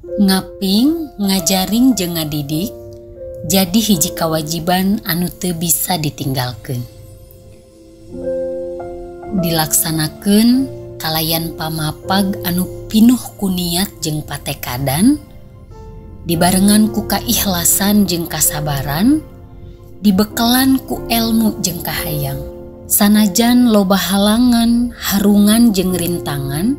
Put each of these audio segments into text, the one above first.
Ngaping, ngajaring jeung ngadidik jadi hiji kewajiban anu teu bisa ditinggalkeun. Dilaksanakeun kalayan pamapag anu pinuh ku niat jeung patekadan, dibarengan ku kaikhlasan jeung kasabaran, dibekelan ku ilmu jeung kahayang. Sanajan loba halangan, harungan jeung rintangan,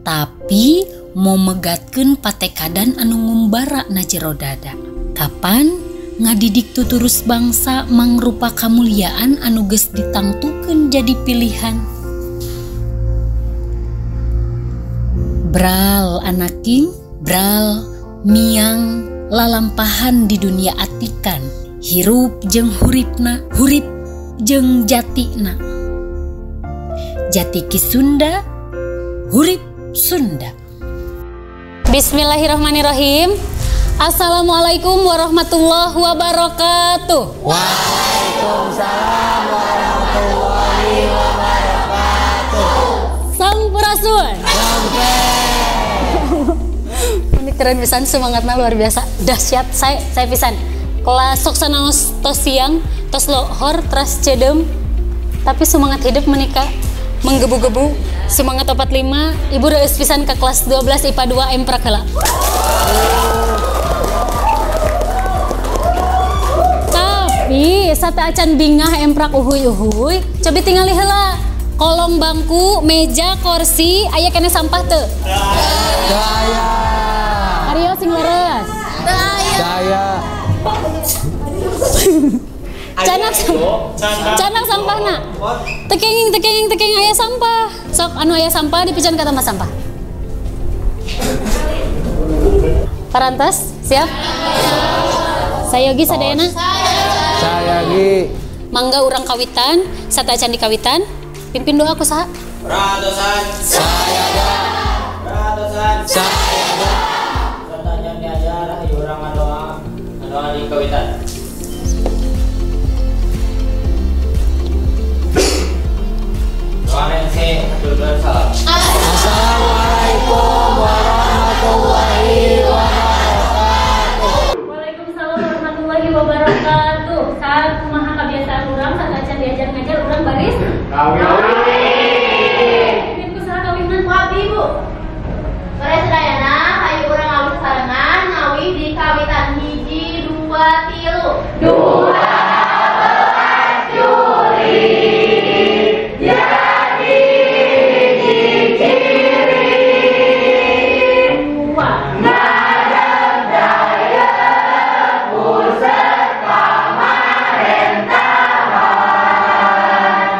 tapi mau megatkeun patekadan anu ngumbara na jero dada. Kapan ngadidik tuturus bangsa mangrupa kamuliaan anu geus ditangtukeun jadi pilihan. Bral anaking, bral miang lalampahan di dunia atikan, hirup jeung huripna, hurip jeung jatina. Jati ki Sunda, hurip Sunda. Bismillahirrahmanirrahim. Assalamualaikum warahmatullahi wabarakatuh. Waalaikumsalam warahmatullahi wabarakatuh. Sampurasun. Sampai. Ini keren pisan, semangatnya luar biasa. Dahsyat, saya pisan. Kelas sok sanaos tos siang, tos lohor, teras cedem. Tapi semangat hidup menikah menggebu-gebu. Semangat 45, Ibu reus pisan ke kelas 12 IPA 2 Emprak heula. Tapi sate acan bingah emprak uhuy-uhuy, coba tingali heula. Kolong bangku, meja, kursi, aya kene sampah teu? Daya. Aryo sing leres. Daya. Canak sampahna. Tekeng aya sampah. Sok anu aya sampah dipican ka tempat sampah. Parantos, siap? Sayogi sadayana? Sayagi. Mangga urang kawitan, sate acan di kawitan. Pimpin doa ku saha? Radosan Sayaga. Radosan Sayaga. Pertanyaan diajar ayo urang ngadoa di kawitan. Salam. Assalamualaikum warahmatullahi wabarakatuh. Waalaikumsalam warahmatullahi wabarakatuh. Saat kumaha kebiasaan urang sate acan diajar ngajar urang baris? Pimpin ku saha kawinan ku abdi Ibu? Sore sedayana hayu urang awis sarengan ngawi di kawitan hiji 2 3. 12 Juli. Jadi ciri ngadang daya pusat pemerintahan.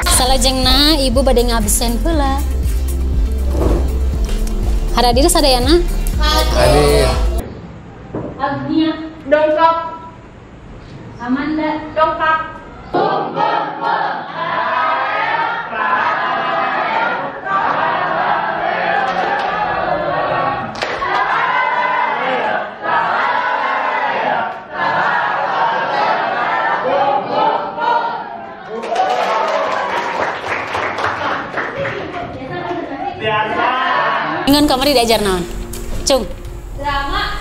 Salajengna Ibu bade ngabsen heula. Hadir sadayana? Hadir. Agnia Dongkap. Amanda Dongkap. Dengan kamari diajar naon? Cung.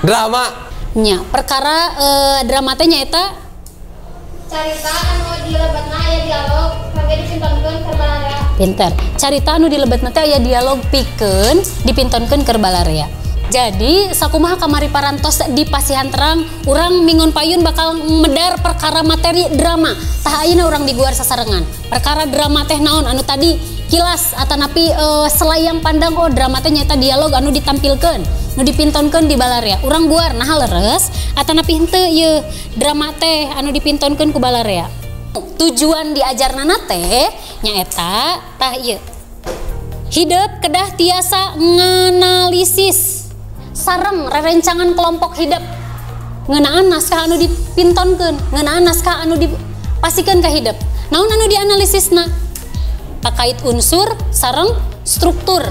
Drama. Nya, perkara drama teh nyaeta Carita anu dilebatna aya dialog sampai dipintonkeun ke balarea. pinter. Carita anu dilebetna teh aya dialog pikeun dipintonkeun keur balarea. Jadi sakumaha kamari parantos di pasihan terang, urang mingon payun bakal medar perkara materi drama. Tah ayeuna urang diguar sasarengan. Perkara drama teh naon anu tadi kilas atanapi selayang pandang oh drama teh nyata dialog anu ditampilkeun, nu dipintonkeun di balarea. Urang guar nah leres atanapi henteu ieu drama teh anu dipintonkeun ku balarea. Tujuan diajarna teh nyaeta tah ieu. Hideup kedah tiasa nganalisis sareng rerencangan kelompok hidup ngeunaan naskah anu dipintonkeun, ngeunaan naskah anu dipasikeun ka hidup. Naon anu dianalisisna? Pakait unsur sareng struktur.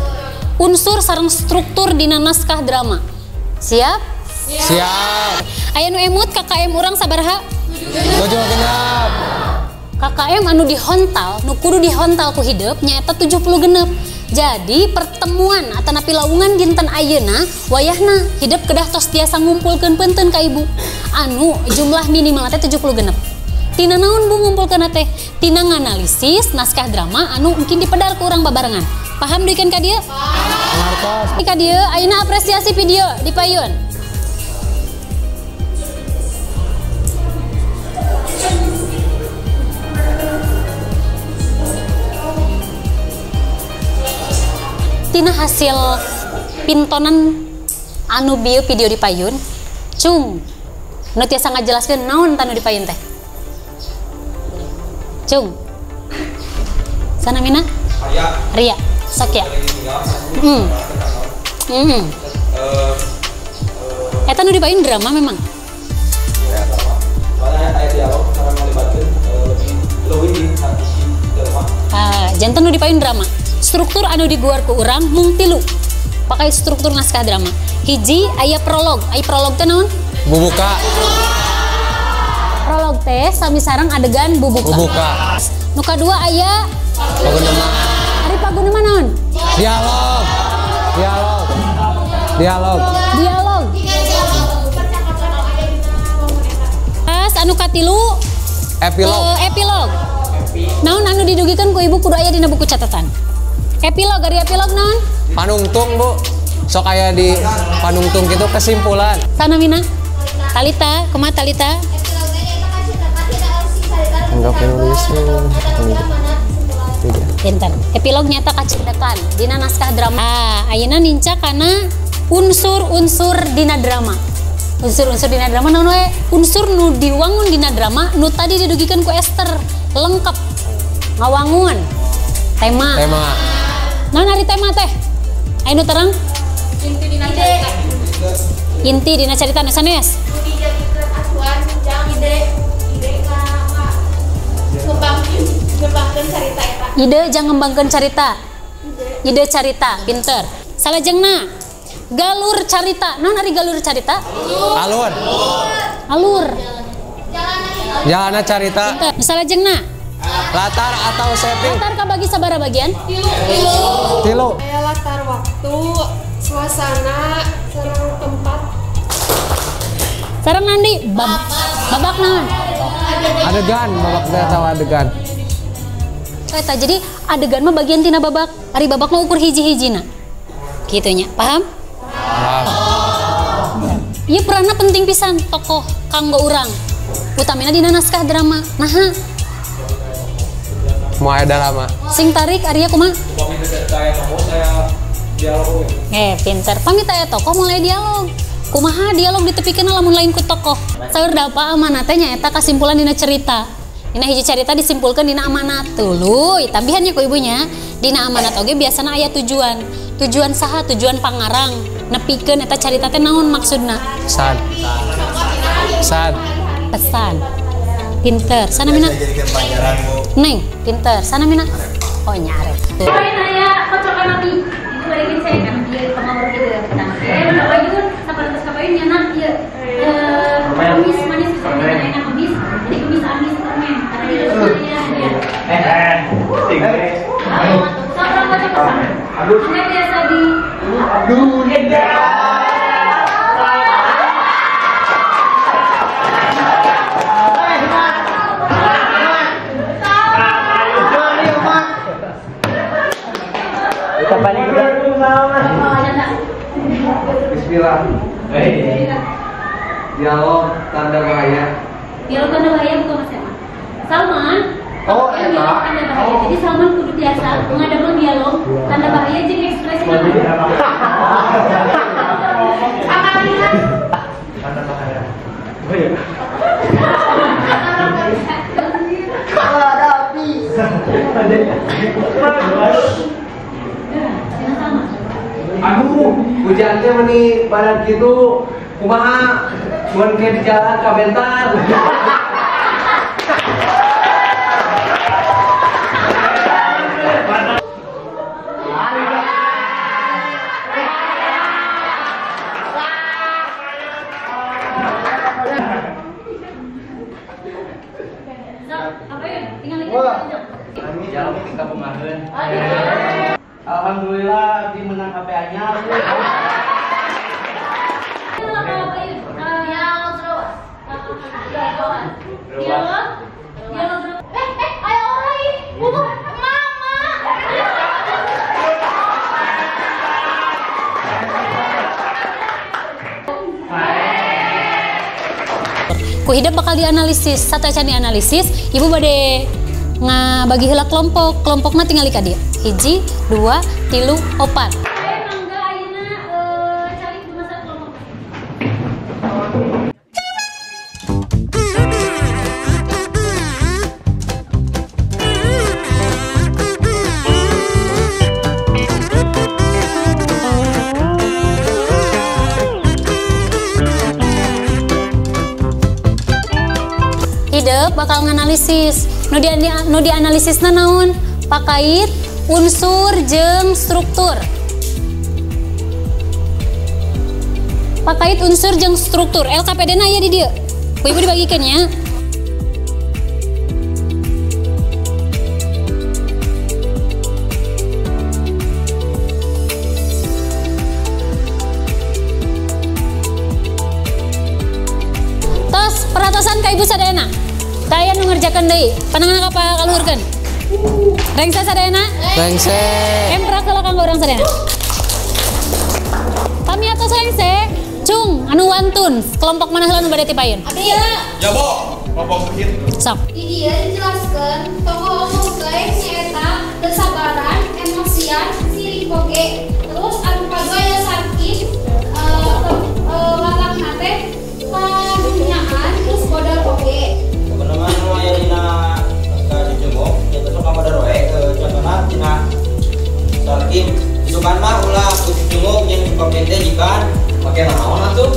Unsur sareng struktur dina naskah drama. Siap? Siap. Aya nu emut KKM urang sabaraha? 7 genep. KKM anu dihontal, nu kudu dihontal ku hidup nyaeta 70 genep. Jadi pertemuan atau napi lawungan dinten ayeuna wayahna hidup kedah tos tiasa ngumpulkeun punten ka ibu. Anu jumlah minimal teh 70 genep. Tina naon bu ngumpulkeun teh? Tina nganalisis naskah drama anu mungkin dipedar ku urang babarengan. Paham duikeun ka dieu? Paham. Ka dieu ayeuna apresiasi video di payun. Tina hasil pintonan anu bieu video di payun, cung, nu tiasa ngajelaskeun naon tanu di payun teh. Cung, sana mina? Ria, sok ya. Eta nu di payun drama memang. Jantan nu di payun drama. Struktur anu diguar ku urang mung 3. Pakai struktur naskah drama. Hiji aya prolog. Ai prolog teh naon? Bubuka. Prolog teh sami sareng adegan bubuka. Bubuka. Nu kadua aya Pagunema. Ari pagunema naon? Dialog. Dialog. Dialog. Dialog. Pas anu katilu Epilog. Epilog. Naon anu didugikeun ku ibu kudu aya dina buku catatan. Epilog, dari epilog naon? Panungtung bu, sok aya di panungtung gitu kesimpulan. Sana mina, Talita, kumaha Talita? Enggak penulis. Pinter. Epilog nyata kacerdakan dina naskah drama. Ayeuna ninca kana unsur-unsur dina drama. Unsur-unsur dina drama naon we? Unsur nu diwangun dina drama nu tadi didugikeun ku Esther lengkap. Ngawangun. Tema. Naon ari tema teh? Anu terang? Inti dina cerita. Inti dina cerita nu sanes. Nu dijadikeun acuan jang ide ngembangkeun carita eta. Ide jang ngembangkeun carita. Ide carita, pinter. Salajengna galur carita. Naon ari galur carita? Alur. Alur. Jalana carita. Pinter. Salajengna Latar atau setting. latar kabagi sabaraha bagian? 3. Aya latar waktu, suasana, sareng tempat. Sareng nandi babak naon? Adegan, babak teh tahu adegan. Eta jadi adegan mah bagian tina babak. Ari babak mah ukur hiji-hijina. Kitunya, paham? Ieu peranna penting pisan tokoh kanggo urang. Utamina dina naskah drama. Naha? Mau ada lama. Sing tarik Arya kumaha? Pinter. Pamit aya tokoh mulai dialog. Kumaha dialog ditepikeun lamun lain ku tokoh. Saur dapa amanat teh nyaeta kasimpulan dina cerita. Dina hiji cerita disimpulkeun dina amanat. Tuluy, tambihannya ku ibunya. Dina amanat oge biasana aya tujuan. Tujuan saha? Tujuan pangarang. Nepikeun eta carita teh naon maksudna? Pesan. Pesan. Pinter. Sana mina. Neng, pinter. Sana mina. Oh nyaret. Kalian aya kocokan nabi. Itu balikin saya kan dia pengawal gitu ya. Nah, payun sampai atas kapayun nyanak ieu. Kumis manis bisa enak kumis. Jadi kumis amis permen. Karena dia Seorang kocokan. Anda biasa di Bismillah. Dialog tanda bahaya. dialog tanda bahaya bukan Mas Eman. Salman. Oh, dialog tanda bahaya. Jadi Salman kudu biasa mengadapun dialog tanda bahaya jadi ekspresi. Tanda bahaya. Ada api. Aduh, hujan teh meni badan gitu. Kumaha? Mun ke di jalan ka bentar. Apa ya? Tinggal Jalan tinggal pemahaman. Alhamdulillah di menang HP anyar. Ayo orang butuh mama. Ku hidup bakal dianalisis, satu acan dianalisis, ibu bade bagi heula kelompokna tinggal ka dia. 1, 2, 3, 4. Hidup bakal nganalisis nu dianalisisna naon pakait unsur jeung struktur LKPD na aya di dieu ibu dibagikeun nya. Tos peratosan ka ibu sadayana taya nu ngerjakeun deui panangan apa kaluhurkeun rengse sadayana Rengse. empra heula kanggo urang sadayana pamiatos rengse cung anu wantun kelompok mana heula nu bade ti payun Ya, Bo. Kelompok sakit. sok Di dia dijelaskan tokoh omong guys nyaeta kesabaran, emosian, sirik boge. Terus anu pagaya sakit, watak nate, kadunyaan, terus modal boge. Teman-teman nu aya dina dijenguk ya besok ka pada roe contohna dina sakim isukan mah ulah kudu jenguk yang dipamete jikan make naon atuh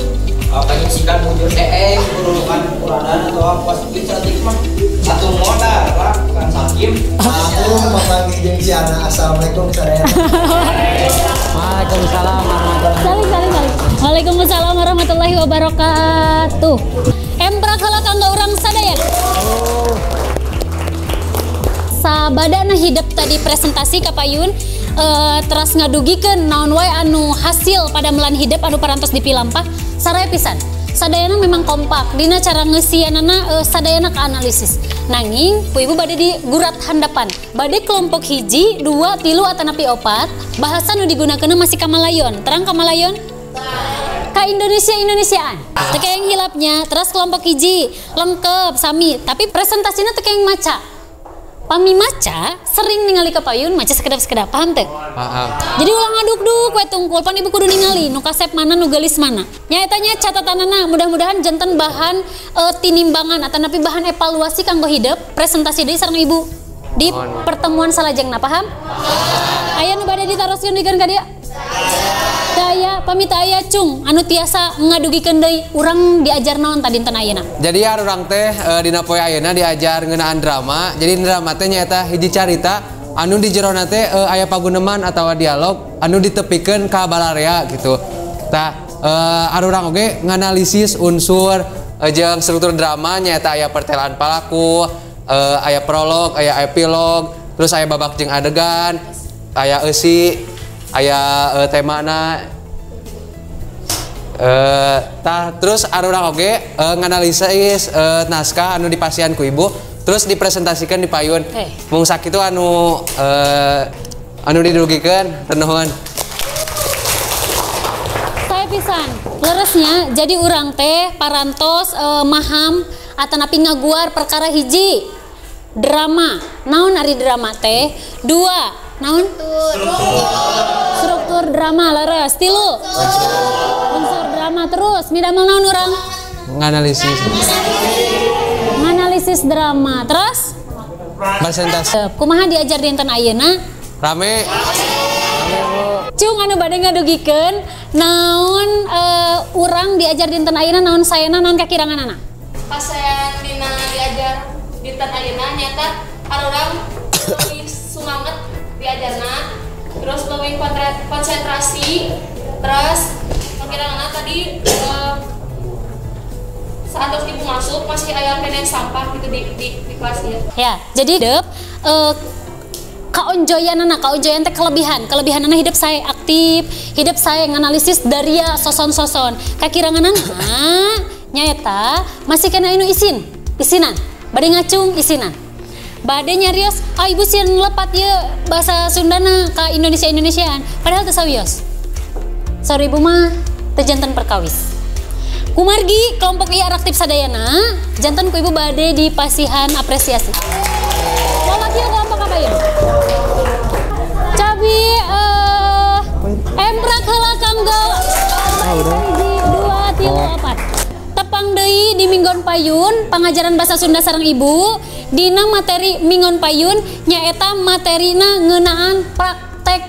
panyiksikan bujur urulukan uradan atau apa bisa dik mah satu modal lah kan sakim Aku memanggil jeung si anak. Assalamualaikum sadayana. Waalaikumsalam warahmatullahi saling Waalaikumsalam warahmatullahi wabarakatuh empra heula kanggo urang sadayana sabadana hidup tadi presentasi ka payun teras ngadugikeun naon wae anu hasil pada melan hidup anu parantos dipilampah saraya pisan sadayana memang kompak dina cara ngeusianana sadayana ka analisis nanging ku ibu bade di gurat handapan bade kelompok 1, 2, 3 atanapi 4 bahasa nu digunakeun masih kamalayon terang kamalayon ka Indonesiaan teu yang hilapnya terus kelompok 1 lengkap sami tapi presentasinya teu yang maca pami maca sering ningali ka payun maca sekedap-sekedap paham teh? Paham. Jadi ulang aduk-duk we tungkul pan ibu kudu ningali nu kasep mana nu geulis mana. Nyaeta nya catatanana mudah-mudahan janten bahan tinimbangan atanapi bahan evaluasi kanggo hidup presentasi deui sareng ibu di pertemuan salajengna paham? Aya nu bade ditaroskeun dikeun ka dieu? Daya pamita aya cung anu tiasa ngadugikeun deui urang diajar naon tadi dinten ayeuna. Jadi urang teh dina poe ayeuna diajar ngeunaan drama. Jadi drama teh nyaeta hiji carita anu di jerona teh aya paguneman atawa dialog anu ditepikeun ka balarea gitu. Tah urang oge nganalisis unsur jeung struktur drama nyaeta aya pertelaan palaku, aya prolog, aya epilog, terus aya babak jeung adegan, aya eusi, aya temana terus urang oge nganalisis naskah anu dipasihan ku ibu terus dipresentasikan di payun mung sakitu anu didugikeun teu nuhun saya pisan leresnya jadi urang teh parantos maham atanapi ngaguar perkara hiji drama naon ari drama teh 2 naon struktur drama leres 3 unsur drama terus midamel naon urang nganalisis drama terus presentasi kumaha diajar dinten ayeuna rame cung anu bade ngadugikeun naon urang diajar dinten ayeuna naon sayana naon kakiranganana Pas saya dina diajar dinten ayeuna nyata urang lebih sumanget diajarna terus lebih konsentrasi terus kira-kira tadi saat terus ibu masuk masih ayam kena sampah gitu di kelas ya. Ya, jadi dep kaonjoyanana, kaonjoyan teh kelebihanana hidup saya aktif, hidup saya nganalisis dari ya soson-soson kakiranganan nyaeta masih kena inu isinan bade ngacung isinan bade nyarios ibu sieun lepat ya bahasa Sundana ka Indonesiaan padahal teu sawios sorry ibu mah teu janten perkawis kumargi kelompok ieu aktif sadayana janten ku ibu bade dipasihan apresiasi lolaki kelompok apa ya cabi embrak heula kanggo 1 2 3 4 tepang deui di Minggon Payun pangajaran bahasa Sunda sareng ibu dina materi Minggon Payun nyaeta materina ngeunaan praktek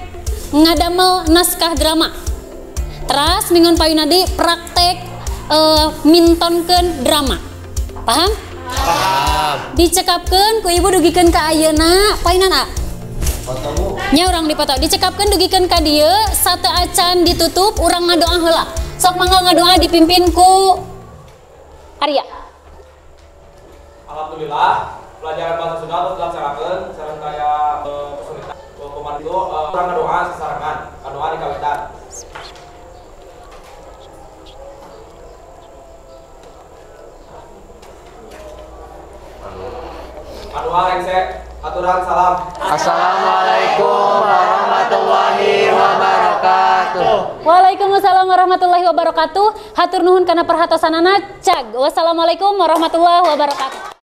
ngadamel naskah drama teras Minggon Payun adi praktek mintonkeun drama paham? Paham dicekapkeun ku ibu dugikeun ka ayeuna painan a nya urang dipoto dicekapkeun dugikeun ka dieu sate acan ditutup urang ngadoa heula sok mangga ngadoa dipimpin ku Arya. Alhamdulillah pelajaran bahasa Sunda terus dilaksanakeun sareng kaya kesulitan pemandu urang ngadoa sasarangan ngadoa di kawitan ngadoa lengse aturan salam. Assalamualaikum warahmatullahi wabarakatuh. Waalaikumsalam warahmatullahi wabarakatuh. Hatur nuhun kana perhatosanana cag. Wassalamualaikum warahmatullahi wabarakatuh.